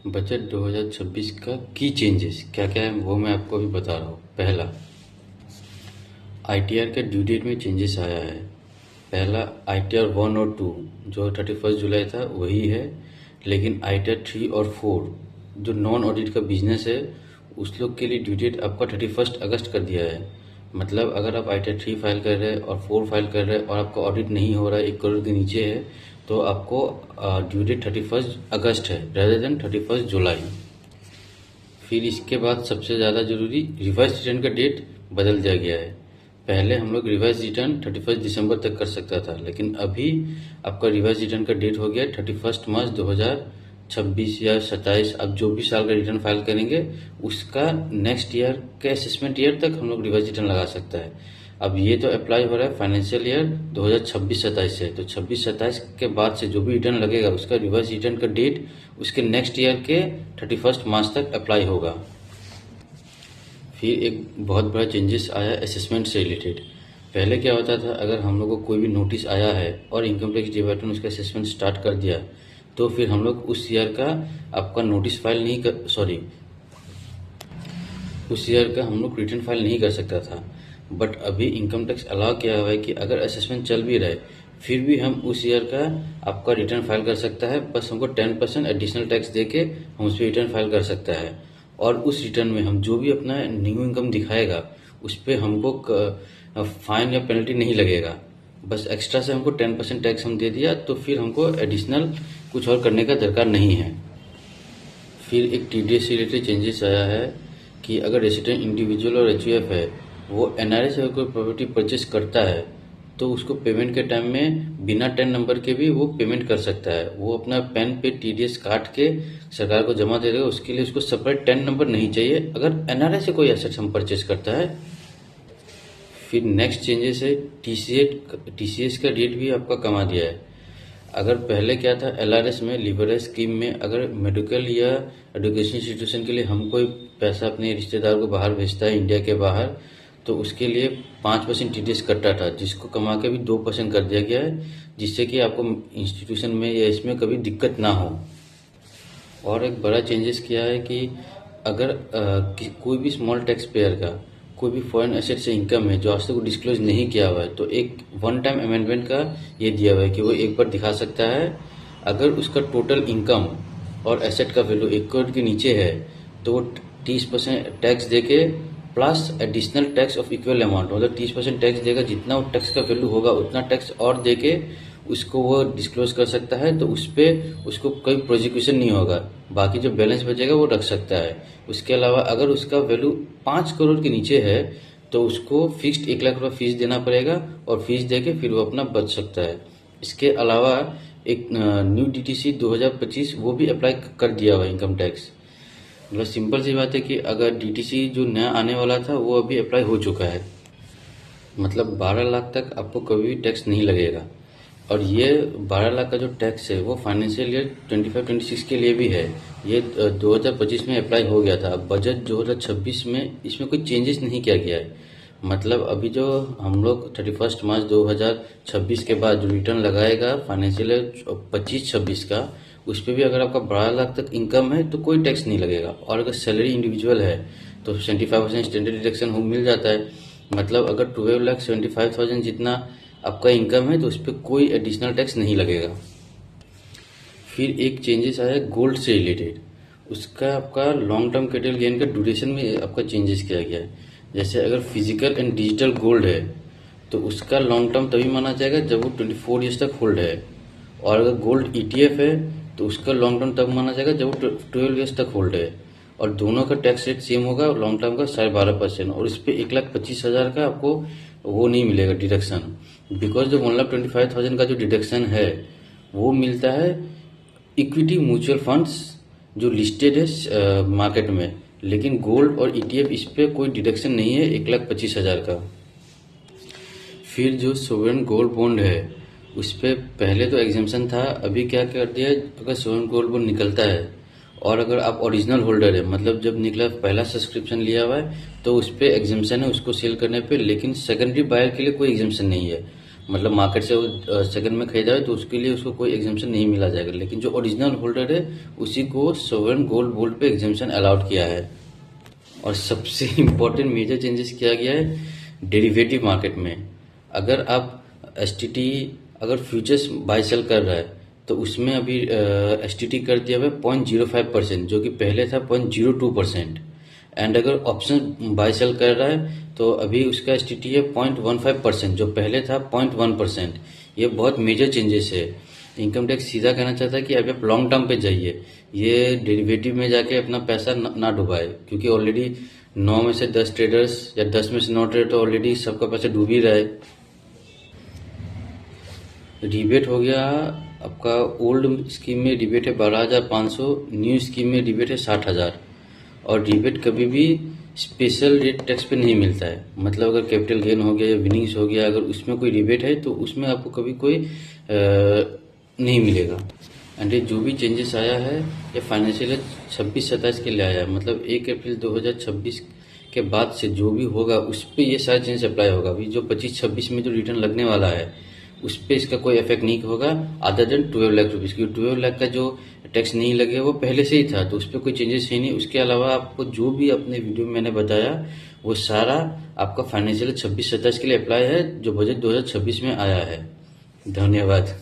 Budget 2026 का की changes क्या क्या है वो मैं आपको अभी बता रहा हूँ। पहला, आईटीआर के ड्यू डेट में चेंजेस आया है। पहला आईटीआर 1 और 2 जो 31 जुलाई था वही है, लेकिन आईटीआर 3 और 4 जो नॉन ऑडिट का बिजनेस है उस लोग के लिए ड्यू डेट आपका 31 अगस्त कर दिया है। मतलब अगर आप आईटीआर 3 फाइल कर रहे हैं और 4 फाइल कर रहे हैं और आपका ऑडिट नहीं हो रहा है, 1 करोड़ के नीचे है, तो आपको ड्यू डेट 31 अगस्त है रेदर देन 31 जुलाई। फिर इसके बाद सबसे ज़्यादा जरूरी रिवर्स रिटर्न का डेट बदल दिया गया है। पहले हम लोग रिवर्स रिटर्न 31 दिसंबर तक कर सकता था, लेकिन अभी आपका रिवर्स रिटर्न का डेट हो गया 31 मार्च 2026 या 27। अब जो भी साल का रिटर्न फाइल करेंगे उसका नेक्स्ट ईयर के असेसमेंट ईयर तक हम लोग रिवर्स रिटर्न लगा सकता है। अब ये तो अप्लाई हो रहा है फाइनेंशियल ईयर 2026-27 से, तो 26-27 के बाद से जो भी रिटर्न लगेगा उसका रिवर्स रिटर्न का डेट उसके नेक्स्ट ईयर के 31 मार्च तक अप्लाई होगा। फिर एक बहुत बड़ा चेंजेस आया असेसमेंट से रिलेटेड। पहले क्या होता था, अगर हम लोग को कोई भी नोटिस आया है और इनकम टैक्स डिपार्टमेंट उसका असेसमेंट स्टार्ट कर दिया तो फिर हम लोग उस ईयर का आपका नोटिस फाइल नहीं कर सॉरी उस ईयर का हम लोग रिटर्न फाइल नहीं कर सकता था। बट अभी इनकम टैक्स अलाउ किया हुआ है कि अगर असेसमेंट चल भी रहे फिर भी हम उस ईयर का आपका रिटर्न फाइल कर सकता है। बस हमको 10% एडिशनल टैक्स देके हम उस पर रिटर्न फाइल कर सकता है, और उस रिटर्न में हम जो भी अपना न्यू इनकम दिखाएगा उस पर हमको फाइन या पेनल्टी नहीं लगेगा। बस एक्स्ट्रा से हमको 10% टैक्स हम दे दिया तो फिर हमको एडिशनल कुछ और करने का दरकार नहीं है। फिर एक टीडीएस से रिलेटेड चेंजेस आया है कि अगर रेसिडेंट इंडिविजुअल और एचयूएफ है वो एनआरए से कोई प्रॉपर्टी परचेस करता है तो उसको पेमेंट के टाइम में बिना 10 नंबर के भी वो पेमेंट कर सकता है। वो अपना पेन पे टीडीएस काट के सरकार को जमा दे देगा, उसके लिए उसको सेपरेट 10 नंबर नहीं चाहिए अगर एनआरए से कोई एसेट्स हम परचेस करता है। फिर नेक्स्ट चेंजेस है टीसीएस का रेट भी आपका कमा दिया है। अगर पहले क्या था, एलआरएस में लिबरल स्कीम में अगर मेडिकल या एजुकेशन इंस्टीट्यूशन के लिए हम कोई पैसा अपने रिश्तेदार को बाहर भेजता है इंडिया के बाहर, तो उसके लिए 5% टीडीएस कटता था, जिसको कमा के भी 2% कर दिया गया है, जिससे कि आपको इंस्टीट्यूशन में या इसमें कभी दिक्कत ना हो। और एक बड़ा चेंजेस किया है कि अगर कोई भी स्मॉल टैक्स पेयर का कोई भी फॉरेन एसेट से इनकम है जो आज तक डिस्क्लोज नहीं किया हुआ है, तो एक वन टाइम अमेंडमेंट का ये दिया हुआ है कि वो एक बार दिखा सकता है। अगर उसका टोटल इनकम और एसेट का वैल्यू 1 करोड़ के नीचे है तो वो 30% टैक्स देके plus additional tax of equal amount, मतलब 30% टैक्स देगा, जितना वो टैक्स का वैल्यू होगा उतना टैक्स और देके उसको वो डिस्क्लोज कर सकता है। तो उस पर उसको कोई प्रोसिक्यूशन नहीं होगा, बाकी जो बैलेंस बचेगा वो रख सकता है। उसके अलावा अगर उसका वैल्यू 5 करोड़ के नीचे है तो उसको फिक्स्ड 1 लाख रुपये फीस देना पड़ेगा, और फीस देके फिर वो अपना बच सकता है। इसके अलावा एक न्यू डीटीसी 2025 वो भी अप्लाई कर दिया हुआ इनकम टैक्स। मतलब सिंपल सी बात है कि अगर डीटीसी जो नया आने वाला था वो अभी अप्लाई हो चुका है, मतलब 12 लाख तक आपको कभी भी टैक्स नहीं लगेगा। और ये 12 लाख का जो टैक्स है वो फाइनेंशियल ईयर 25-26 के लिए भी है। ये 2025 में अप्लाई हो गया था। अब बजट 2026 में इसमें कोई चेंजेस नहीं किया गया है। मतलब अभी जो हम लोग 31 मार्च 2026 के बाद जो रिटर्न लगाएगा फाइनेंशियल ईयर 25-26 का, उस पर भी अगर आपका 12 लाख तक इनकम है तो कोई टैक्स नहीं लगेगा। और अगर सैलरी इंडिविजुअल है तो 75% स्टैंडर्ड डिडक्शन हो मिल जाता है। मतलब अगर 12,75,000 जितना आपका इनकम है तो उस पर कोई एडिशनल टैक्स नहीं लगेगा। फिर एक चेंजेस आया गोल्ड से रिलेटेड। उसका आपका लॉन्ग टर्म कैपिटल गेन का ड्यूरेशन में आपका चेंजेस किया गया है। जैसे अगर फिजिकल एंड डिजिटल गोल्ड है तो उसका लॉन्ग टर्म तभी माना जाएगा जब वो 24 ईयर्स तक होल्ड है, और अगर गोल्ड ईटीएफ है तो उसका लॉन्ग टर्म तब माना जाएगा जब वो 12 ईयर्स तक होल्ड है। और दोनों का टैक्स रेट सेम होगा, लॉन्ग टर्म का 12.5%, और इस पर 1,25,000 का आपको वो नहीं मिलेगा डिडक्शन। बिकॉज जो 1,25,000 का जो डिडक्शन है वो मिलता है इक्विटी म्यूचुअल फंड्स जो लिस्टेड है मार्केट में, लेकिन गोल्ड और ईटीएफ इस पे कोई डिडक्शन नहीं है 1,25,000 का। फिर जो सोवरेन गोल्ड बॉन्ड है उस पर पहले तो एग्जेम्पशन था, अभी क्या कर दिया है, अगर सोवरेन गोल्ड बॉन्ड निकलता है और अगर आप ओरिजिनल होल्डर है, मतलब जब निकला पहला सब्सक्रिप्शन लिया हुआ है तो उस पर एग्जेम्पशन है उसको सेल करने पे, लेकिन सेकेंडरी बायर के लिए कोई एग्जेम्पशन नहीं है। मतलब मार्केट से वो सेकंड में खरीदा है तो उसके लिए उसको कोई एग्जामेशन नहीं मिला जाएगा, लेकिन जो ओरिजिनल होल्डर है उसी को सोवरेन गोल्ड बॉन्ड पे एग्जामेशन अलाउड किया है। और सबसे इम्पोर्टेंट मेजर चेंजेस किया गया है डेरिवेटिव मार्केट में। अगर आप एसटीटी अगर फ्यूचर्स बाय सेल कर रहा है तो उसमें अभी एसटीटी कर दिया हुआ है 0.05%, जो कि पहले था 0.02%। एंड अगर ऑप्शन बाय सेल कर रहा है तो अभी उसका एसटीटी है 0.15%, जो पहले था 0.1%। ये बहुत मेजर चेंजेस है। इनकम टैक्स सीधा कहना चाहता है कि अभी आप लॉन्ग टर्म पे जाइए, ये डेरिवेटिव में जाके अपना पैसा ना डुबाए, क्योंकि ऑलरेडी 9 में से 10 ट्रेडर्स या 10 में से 9 ट्रेडर तो ऑलरेडी सबका पैसा डूब ही रहा है। रिबेट हो गया आपका, ओल्ड स्कीम में रिबेट है 12,500, न्यू स्कीम में रिबेट है 60,000। और रिबेट कभी भी स्पेशल रेट टैक्स पे नहीं मिलता है। मतलब अगर कैपिटल गेन हो गया या विनिंग्स हो गया, अगर उसमें कोई रिबेट है तो उसमें आपको कभी कोई नहीं मिलेगा। एंड ये जो भी चेंजेस आया है ये फाइनेंशियल 26-27 के लिए आया है। मतलब 1 अप्रैल 2026 के बाद से जो भी होगा उस पर ये सारे चेंजेस अप्लाई होगा। अभी जो 25-26 में जो रिटर्न लगने वाला है उस पर इसका कोई इफेक्ट नहीं होगा अदर देन 12 लाख रुपीज़, क्योंकि 12 लाख का जो टैक्स नहीं लगेगा वो पहले से ही था, तो उस पर कोई चेंजेस है नहीं। उसके अलावा आपको जो भी अपने वीडियो में मैंने बताया वो सारा आपका फाइनेंशियल 26-27 के लिए अप्लाई है, जो बजट 2026 में आया है। धन्यवाद।